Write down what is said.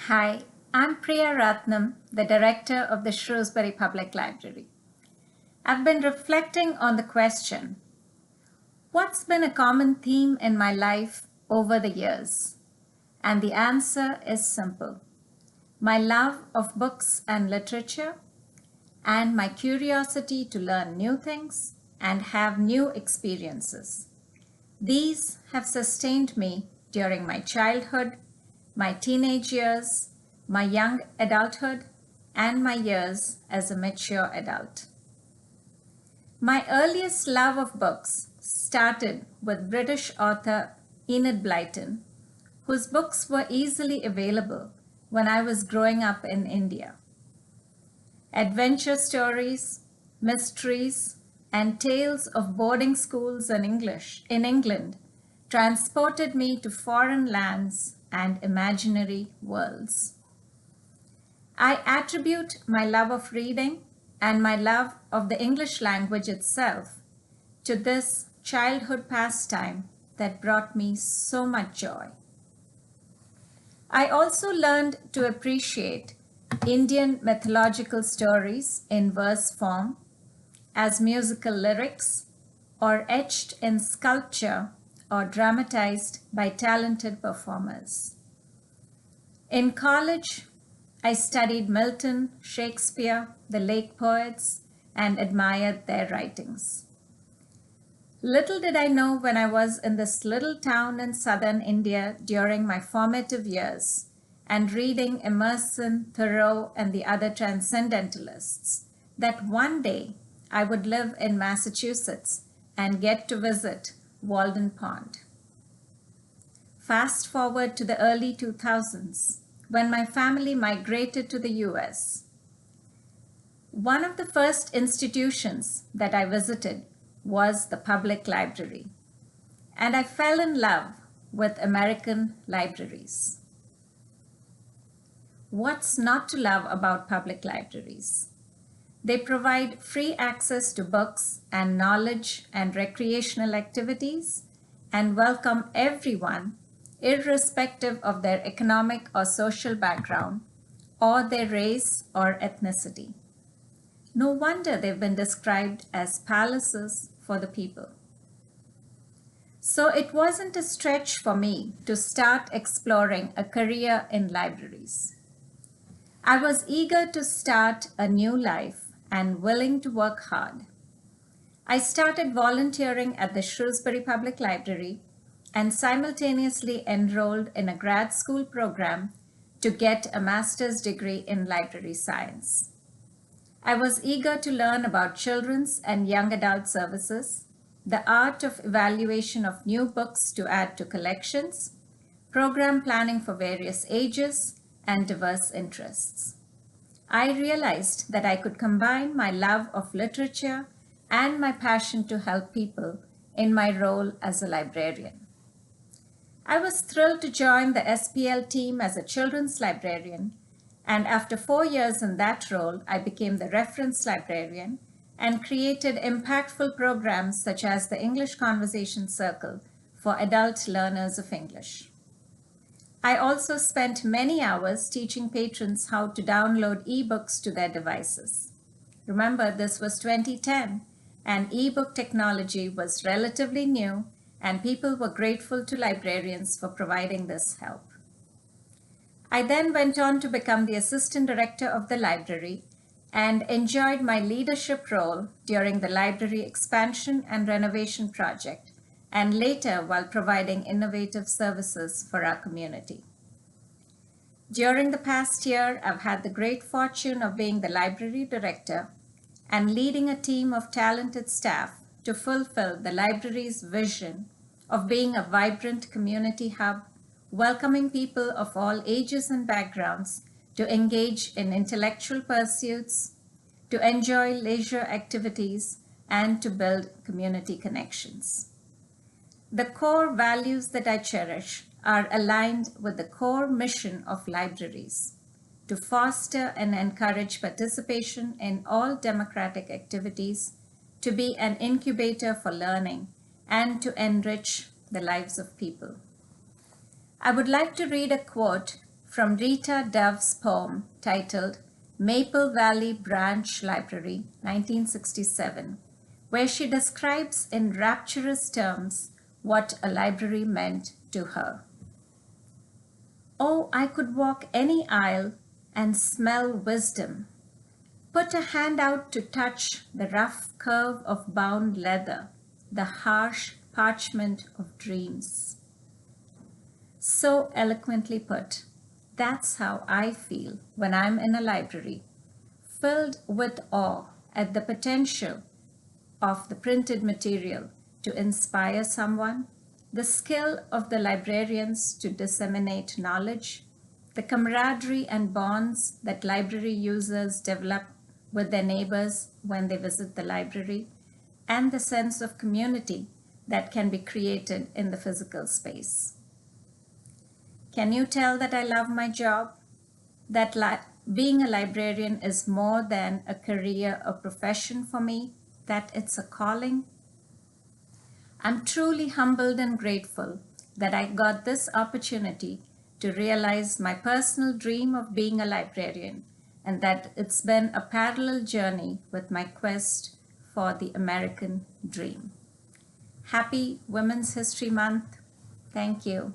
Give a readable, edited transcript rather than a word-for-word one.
Hi, I'm Priya Rathnam, the Director of the Shrewsbury Public Library. I've been reflecting on the question, what's been a common theme in my life over the years? And the answer is simple. My love of books and literature, and my curiosity to learn new things and have new experiences. These have sustained me during my childhood, my teenage years, my young adulthood, and my years as a mature adult. My earliest love of books started with British author Enid Blyton, whose books were easily available when I was growing up in India. Adventure stories, mysteries, and tales of boarding schools in England transported me to foreign lands and imaginary worlds. I attribute my love of reading and my love of the English language itself to this childhood pastime that brought me so much joy. I also learned to appreciate Indian mythological stories in verse form as musical lyrics or etched in sculpture or dramatized by talented performers. In college, I studied Milton, Shakespeare, the lake poets, and admired their writings. Little did I know when I was in this little town in southern India during my formative years and reading Emerson, Thoreau, and the other transcendentalists, that one day I would live in Massachusetts and get to visit Walden Pond. Fast forward to the early 2000s, when my family migrated to the US. One of the first institutions that I visited was the public library, and I fell in love with American libraries. What's not to love about public libraries? They provide free access to books and knowledge and recreational activities and welcome everyone, irrespective of their economic or social background or their race or ethnicity. No wonder they've been described as palaces for the people. So it wasn't a stretch for me to start exploring a career in libraries. I was eager to start a new life and willing to work hard. I started volunteering at the Shrewsbury Public Library and simultaneously enrolled in a grad school program to get a master's degree in library science. I was eager to learn about children's and young adult services, the art of evaluation of new books to add to collections, program planning for various ages, and diverse interests. I realized that I could combine my love of literature and my passion to help people in my role as a librarian. I was thrilled to join the SPL team as a children's librarian, and after 4 years in that role, I became the reference librarian and created impactful programs such as the English Conversation Circle for adult learners of English. I also spent many hours teaching patrons how to download ebooks to their devices. Remember, this was 2010, and ebook technology was relatively new, and people were grateful to librarians for providing this help. I then went on to become the assistant director of the library and enjoyed my leadership role during the library expansion and renovation project, and later while providing innovative services for our community. During the past year, I've had the great fortune of being the library director and leading a team of talented staff to fulfill the library's vision of being a vibrant community hub, welcoming people of all ages and backgrounds to engage in intellectual pursuits, to enjoy leisure activities, and to build community connections. The core values that I cherish are aligned with the core mission of libraries: to foster and encourage participation in all democratic activities, to be an incubator for learning, and to enrich the lives of people. I would like to read a quote from Rita Dove's poem titled Maple Valley Branch Library, 1967, where she describes in rapturous terms what a library meant to her. Oh, I could walk any aisle and smell wisdom, put a hand out to touch the rough curve of bound leather, the harsh parchment of dreams. So eloquently put. That's how I feel when I'm in a library, filled with awe at the potential of the printed material to inspire someone, the skill of the librarians to disseminate knowledge, the camaraderie and bonds that library users develop with their neighbors when they visit the library, and the sense of community that can be created in the physical space. Can you tell that I love my job? That being a librarian is more than a career or profession for me, that it's a calling? I'm truly humbled and grateful that I got this opportunity to realize my personal dream of being a librarian, and that it's been a parallel journey with my quest for the American dream. Happy Women's History Month. Thank you.